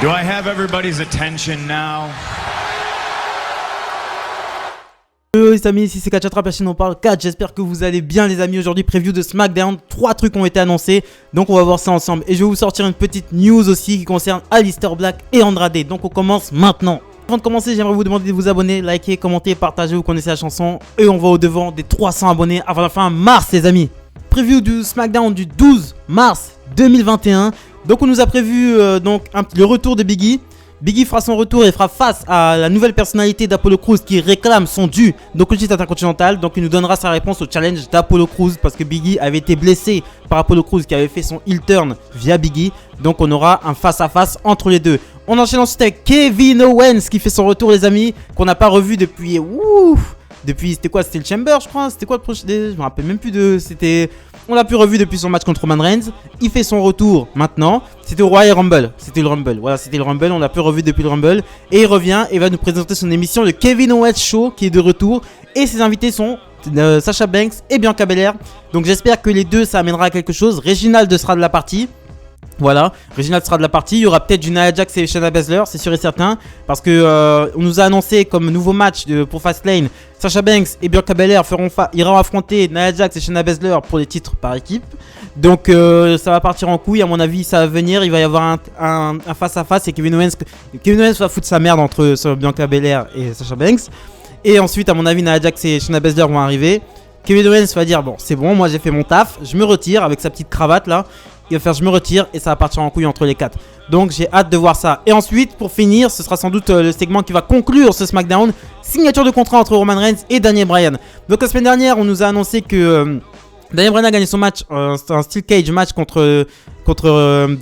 Do I have everybody's attention now? Les amis, ici c'est Catch la chaîne on parle catch, j'espère que vous allez bien les amis. Aujourd'hui preview de SmackDown, 3 trucs ont été annoncés, donc on va voir ça ensemble. Et je vais vous sortir une petite news aussi qui concerne Aleister Black et Andrade, donc on commence maintenant. Avant de commencer, j'aimerais vous demander de vous abonner, liker, commenter, partager, vous connaissez la chanson. Et on va au devant des 300 abonnés avant la fin mars les amis. Preview du SmackDown du 12 mars 2021. Donc on nous a prévu le retour de Big E. Big E fera son retour et fera face à la nouvelle personnalité d'Apollo Crews qui réclame son dû donc le titre intercontinental. Donc il nous donnera sa réponse au challenge d'Apollo Crews parce que Big E avait été blessé par Apollo Crews qui avait fait son heel turn via Big E. Donc on aura un face à face entre les deux. On enchaîne ensuite avec Kevin Owens qui fait son retour les amis, qu'on n'a pas revu depuis c'était quoi, c'était le Chamber je crois, c'était quoi le prochain, je me rappelle même plus de, on l'a plus revu depuis son match contre Roman Reigns. Il fait son retour maintenant, c'était au Royal Rumble, c'était le Rumble, voilà c'était le Rumble, on l'a plus revu depuis le Rumble. Et il revient et va nous présenter son émission, le Kevin Owens Show qui est de retour. Et ses invités sont Sasha Banks et Bianca Belair. Donc j'espère que les deux ça amènera à quelque chose. Reginald sera de la partie. Voilà, Reginald sera de la partie. Il y aura peut-être du Nia Jax et Shayna Baszler, c'est sûr et certain. Parce que on nous a annoncé comme nouveau match pour Fastlane, Sasha Banks et Bianca Belair iront affronter Nia Jax et Shayna Baszler pour les titres par équipe. Donc ça va partir en couille, à mon avis ça va venir. Il va y avoir un face à face et Kevin Owens va foutre sa merde entre Bianca Belair et Sasha Banks. Et ensuite à mon avis Nia Jax et Shayna Baszler vont arriver. Kevin Owens va dire bon c'est bon, moi j'ai fait mon taf, je me retire avec sa petite cravate là. Il va faire je me retire et ça va partir en couille entre les 4. Donc j'ai hâte de voir ça. Et ensuite pour finir ce sera sans doute le segment qui va conclure ce SmackDown. Signature de contrat entre Roman Reigns et Daniel Bryan. Donc la semaine dernière on nous a annoncé que Daniel Bryan a gagné son match, un Steel Cage match contre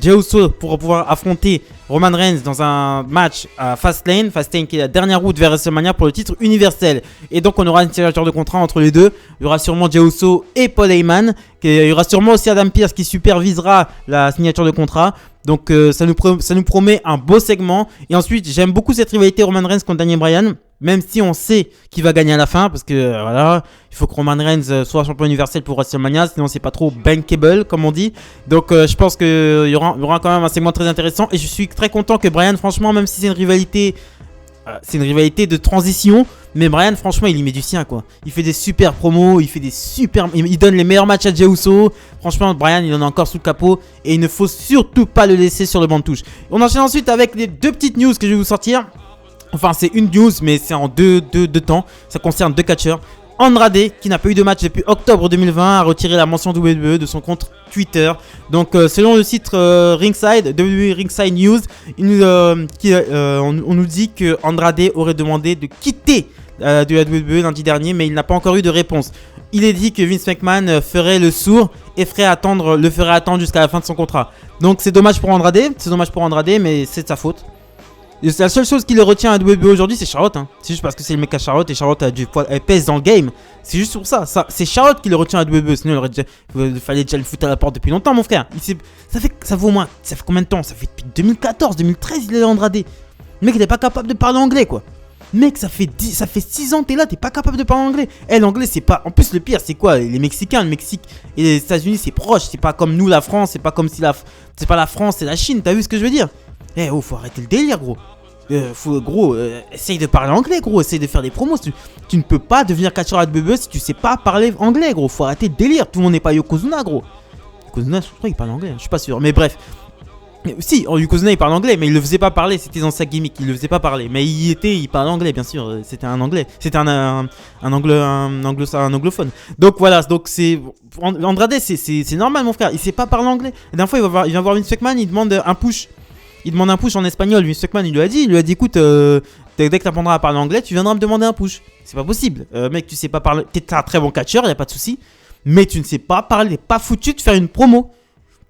Jey Uso pour pouvoir affronter Roman Reigns dans un match à Fastlane qui est la dernière route vers WrestleMania pour le titre universel. Et donc on aura une signature de contrat entre les deux. Il y aura sûrement Jey Uso et Paul Heyman. Il y aura sûrement aussi Adam Pearce qui supervisera la signature de contrat. Donc ça nous promet un beau segment. Et ensuite j'aime beaucoup cette rivalité Roman Reigns contre Daniel Bryan. Même si on sait qu'il va gagner à la fin, parce que voilà, il faut que Roman Reigns soit champion universel pour WrestleMania, sinon c'est pas trop bankable comme on dit. Donc je pense qu'il y aura quand même un segment très intéressant. Et je suis très content que Bryan, franchement, même si c'est une rivalité de transition, mais Bryan, franchement, il y met du sien quoi. Il fait des super promos, il donne les meilleurs matchs à Jey Uso. Franchement, Bryan, il en a encore sous le capot et il ne faut surtout pas le laisser sur le banc de touche. On enchaîne ensuite avec les deux petites news que je vais vous sortir. Enfin c'est une news mais c'est en deux temps. Ça concerne deux catcheurs. Andrade qui n'a pas eu de match depuis octobre 2020 a retiré la mention WWE de son compte Twitter. Donc selon le site Ringside, WWE Ringside News, on nous dit que Andrade aurait demandé de quitter de la WWE lundi dernier, mais il n'a pas encore eu de réponse. Il est dit que Vince McMahon ferait le sourd et le ferait attendre jusqu'à la fin de son contrat. Donc c'est dommage pour Andrade, mais c'est de sa faute. La seule chose qui le retient à WWE aujourd'hui c'est Charlotte hein. C'est juste parce que c'est le mec à Charlotte et Charlotte elle pèse dans le game. C'est juste pour ça c'est Charlotte qui le retient à WWE. Sinon il fallait déjà le foutre à la porte depuis longtemps mon frère. Ça fait combien de temps? Ça fait depuis 2014, 2013 il est Andrade. Le mec il est pas capable de parler anglais quoi. Mec ça fait 6 ans que t'es là, t'es pas capable de parler anglais. L'anglais c'est pas... En plus le pire c'est quoi? Les Mexicains, le Mexique et les États-Unis c'est proche. C'est pas comme nous la France, c'est pas comme si c'est pas la France, c'est la Chine. T'as vu ce que je veux dire? Faut arrêter le délire gros. Essaye de parler anglais gros, essaye de faire des promos. Tu ne peux pas devenir catcheur à WWE si tu sais pas parler anglais gros. Faut arrêter le délire, tout le monde n'est pas Yokozuna gros. Yokozuna je crois qu'il parle anglais, je suis pas sûr. Mais bref. Si, Yokozuna il parle anglais mais il le faisait pas parler, c'était dans sa gimmick, il le faisait pas parler. Mais il parle anglais bien sûr, c'était un anglais. C'était un anglophone. Donc voilà, donc c'est... Andrade c'est normal mon frère, il sait pas parler anglais. La dernière fois il vient voir Vince McMahon, il demande un push. Il demande un push en espagnol. Vince McMahon il lui a dit écoute, dès que t'apprendras à parler anglais, tu viendras me demander un push. C'est pas possible. Mec, tu sais pas parler. T'es un très bon catcheur, y a pas de souci. Mais tu ne sais pas parler. T'es pas foutu de faire une promo.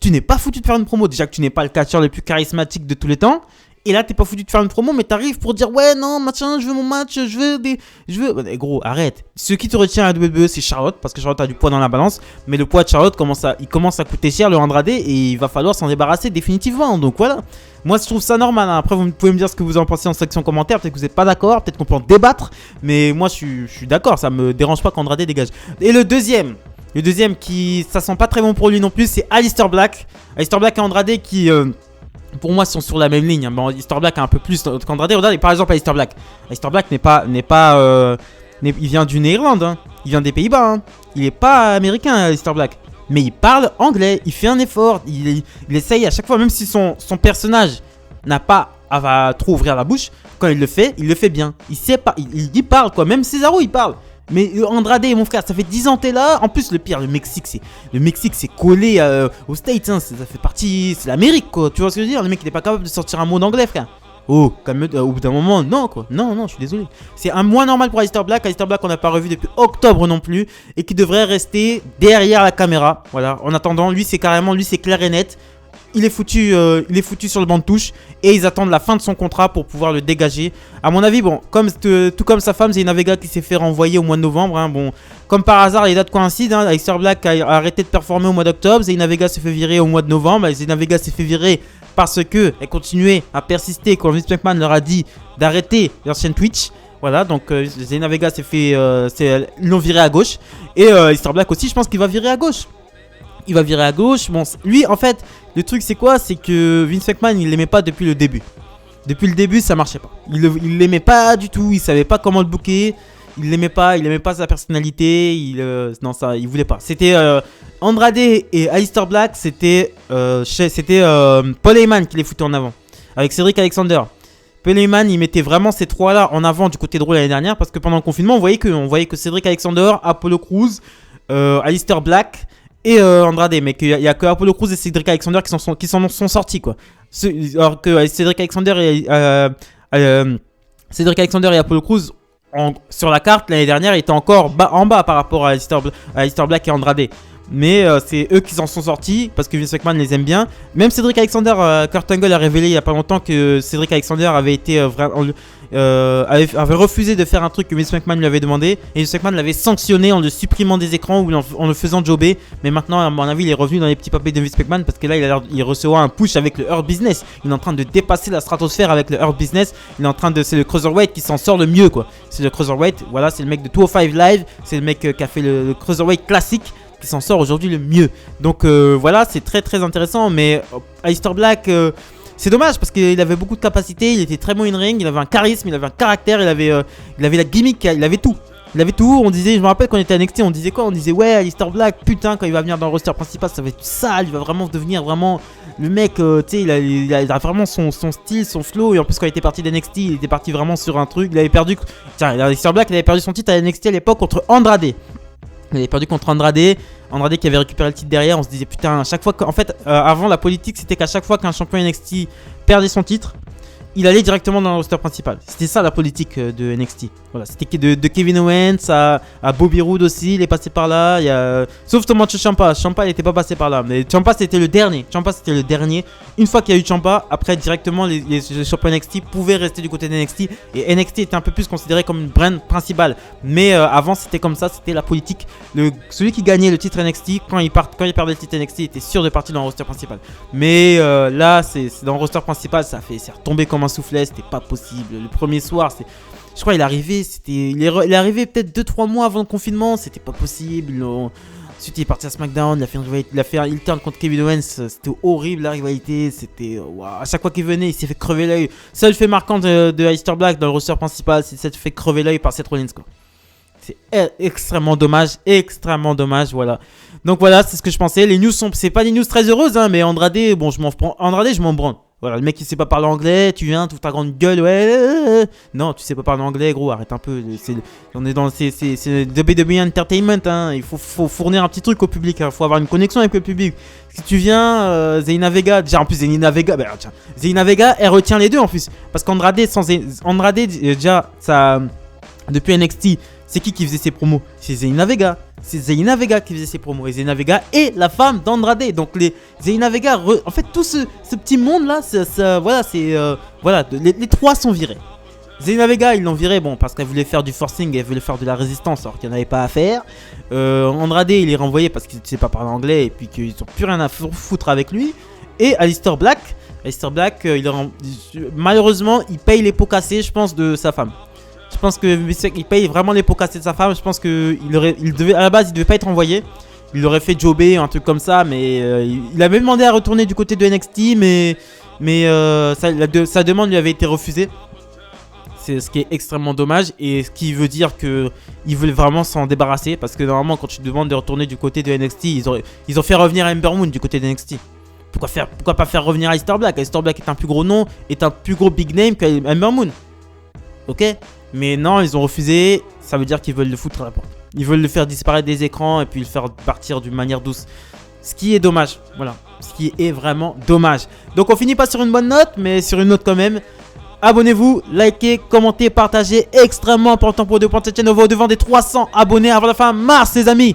Déjà que tu n'es pas le catcheur le plus charismatique de tous les temps. Et là, t'es pas foutu de faire une promo, mais t'arrives pour dire ouais, non, machin, je veux mon match, je veux. Ouais, gros, arrête. Ce qui te retient à la WWE, c'est Charlotte, parce que Charlotte a du poids dans la balance. Mais le poids de Charlotte commence à coûter cher, le Andrade, et il va falloir s'en débarrasser définitivement. Donc voilà. Moi, je trouve ça normal. Hein. Après, vous pouvez me dire ce que vous en pensez en section commentaire. Peut-être que vous n'êtes pas d'accord, peut-être qu'on peut en débattre. Mais moi, je suis d'accord. Ça me dérange pas qu'Andrade dégage. Et le deuxième qui, ça sent pas très bon pour lui non plus, c'est Aleister Black. Aleister Black et Andrade qui pour moi, sont sur la même ligne. Bon, Aleister Black a un peu plus qu'Andrade. Regardez, par exemple, Aleister Black. Aleister Black il vient du Néerlande. Hein. Il vient des Pays-Bas. Hein. Il n'est pas américain, Aleister Black. Mais il parle anglais. Il fait un effort. Il essaye à chaque fois, même si son personnage n'a pas à trop ouvrir la bouche. Quand il le fait bien. Il sait pas. Il parle quoi. Même Cesaro, il parle. Mais Andrade, mon frère, ça fait 10 ans que t'es là. En plus, le pire, le Mexique, c'est collé aux States. Hein. Ça fait partie. C'est l'Amérique, quoi. Tu vois ce que je veux dire? Le mec, il est pas capable de sortir un mot d'anglais, frère. Oh, au bout d'un moment, non, quoi. Non, je suis désolé. C'est un mois normal pour Aleister Black. Aleister Black, on n'a pas revu depuis octobre non plus. Et qui devrait rester derrière la caméra. Voilà. En attendant, lui, c'est clair et net. Il est foutu sur le banc de touche et ils attendent la fin de son contrat pour pouvoir le dégager. À mon avis, bon, tout comme sa femme, Zelina Vega qui s'est fait renvoyer au mois de novembre. Hein, bon, comme par hasard, les dates coïncident. Hein, Aleister Black a arrêté de performer au mois d'octobre. Zelina Vega s'est fait virer au mois de novembre. Zelina Vega s'est fait virer parce que elle continuait à persister quand Vince McMahon leur a dit d'arrêter leur chaîne Twitch. Voilà, donc Zelina Vega ils l'ont viré à gauche. Et Aleister Black aussi, je pense qu'il va virer à gauche. Il va virer à gauche. Bon, lui, en fait, le truc, c'est quoi? C'est que Vince McMahon, il l'aimait pas depuis le début. Depuis le début, ça marchait pas. Il l'aimait pas du tout. Il savait pas comment le booker. Il l'aimait pas sa personnalité. Il voulait pas. C'était Andrade et Aleister Black. C'était Paul Heyman qui les foutait en avant. Avec Cedric Alexander. Paul Heyman, il mettait vraiment ces trois-là en avant du côté de Raw l'année dernière. Parce que pendant le confinement, on voyait que Cedric Alexander, Apollo Crews, Aleister Black et Andrade, mais qu'il y a que Apollo Crews et Cedric Alexander qui s'en sont sortis, quoi. Alors que Cedric Alexander et Apollo Crews sur la carte l'année dernière étaient encore en bas par rapport à Aleister Black et Andrade. Mais c'est eux qui s'en sont sortis parce que Vince McMahon les aime bien. Même Cedric Alexander, Kurt Angle a révélé il n'y a pas longtemps que Cedric Alexander avait été avait refusé de faire un truc que Vince McMahon lui avait demandé. Et Vince McMahon l'avait sanctionné en le supprimant des écrans ou en le faisant jobber. Mais maintenant, à mon avis, il est revenu dans les petits papiers de Vince McMahon parce que là, il recevra un push avec le Hurt Business. Il est en train de dépasser la stratosphère avec le Hurt Business. C'est le Cruiserweight qui s'en sort le mieux, quoi. C'est le Cruiserweight, voilà, c'est le mec de 205 Live. C'est le mec qui a fait le Cruiserweight classique qui s'en sort aujourd'hui le mieux. Donc voilà, c'est très très intéressant. Mais Aleister Black, c'est dommage parce qu'il avait beaucoup de capacités, il était très bon in-ring, il avait un charisme, il avait un caractère, il avait la gimmick, il avait tout. Il avait tout, on disait, je me rappelle quand on était à NXT, on disait quoi? On disait ouais, Aleister Black, putain, quand il va venir dans le roster principal, ça va être sale, il va vraiment devenir vraiment le mec, tu sais, il a vraiment son style, son flow. Et en plus, quand il était parti d'NXT, il était parti vraiment sur un truc. Il avait perdu, tiens, Aleister Black, il avait perdu son titre à NXT à l'époque contre Andrade. Il avait perdu contre Andrade qui avait récupéré le titre derrière. On se disait putain, à chaque fois en fait, avant la politique, c'était qu'à chaque fois qu'un champion NXT perdait son titre, il allait directement dans le roster principal. C'était ça la politique de NXT. Voilà, c'était de Kevin Owens à Bobby Roode aussi, il est passé par là. Sauf Tommaso Ciampa. Ciampa, il n'était pas passé par là. Mais Ciampa, c'était le dernier. Une fois qu'il y a eu Ciampa, après directement les champions NXT pouvaient rester du côté de NXT. Et NXT était un peu plus considéré comme une brand principale. Mais avant, c'était comme ça, c'était la politique. Celui qui gagnait le titre NXT, quand il perdait le titre NXT, il était sûr de partir dans le roster principal. Mais là, c'est dans le roster principal, c'est retombé comme un soufflet, c'était pas possible. Le premier soir, je crois qu'il est arrivé peut-être 2-3 mois avant le confinement, c'était pas possible. Ensuite il est parti à SmackDown, il a fait un heel turn contre Kevin Owens, c'était horrible la rivalité, c'était wow. À chaque fois qu'il venait, il s'est fait crever l'œil. Seul fait marquant de Aleister Black dans le roster principal, c'est s'être fait crever l'œil par Seth Rollins, quoi. C'est extrêmement dommage, voilà. Donc voilà, c'est ce que je pensais. Les news c'est pas des news très heureuses, hein, mais Andrade, bon, je m'en branle. Voilà, le mec il sait pas parler anglais, tu viens, toute ta grande gueule, ouais. Non, tu sais pas parler anglais, gros, arrête un peu. On est dans c'est WWE Entertainment, hein. Il faut fournir un petit truc au public, hein. Faut avoir une connexion avec le public. Si tu viens, Zelina Vega, déjà en plus Zelina Vega, elle retient les deux en plus. Parce qu'Andrade, déjà, ça, depuis NXT, c'est qui faisait ses promos? C'est Zelina Vega. C'est Zelina Vega qui faisait ses promos. Et Zelina Vega est la femme d'Andrade. Donc Zelina Vega, en fait tout ce petit monde là, les trois sont virés. Zelina Vega, ils l'ont viré, bon, parce qu'elle voulait faire du forcing, elle voulait faire de la résistance alors qu'il n'y en avait pas à faire. Andrade, il est renvoyé parce qu'il ne sait pas parler anglais et puis qu'ils n'ont plus rien à foutre avec lui. Et Aleister Black, malheureusement, il paye les pots cassés, je pense, de sa femme. Je pense qu'il paye vraiment les pots cassés de sa femme. Je pense à la base, il devait pas être envoyé. Il aurait fait jobber, un truc comme ça. Mais il avait demandé à retourner du côté de NXT. Mais Mais sa demande lui avait été refusée. C'est ce qui est extrêmement dommage. Et ce qui veut dire qu'ils veulent vraiment s'en débarrasser. Parce que normalement, quand tu demandes de retourner du côté de NXT, ils ont fait revenir Ember Moon du côté de NXT. Pourquoi pas faire revenir Aleister Black? Aleister Black est un plus gros nom, est un plus gros big name que Ember Moon. Ok? Mais non, ils ont refusé. Ça veut dire qu'ils veulent le foutre à la porte. Ils veulent le faire disparaître des écrans et puis le faire partir d'une manière douce. Ce qui est dommage. Voilà. Ce qui est vraiment dommage. Donc on finit pas sur une bonne note, mais sur une note quand même. Abonnez-vous, likez, commentez, partagez. Extrêmement important pour 2.7 chaîne. On va au devant des 300 abonnés avant la fin mars, les amis.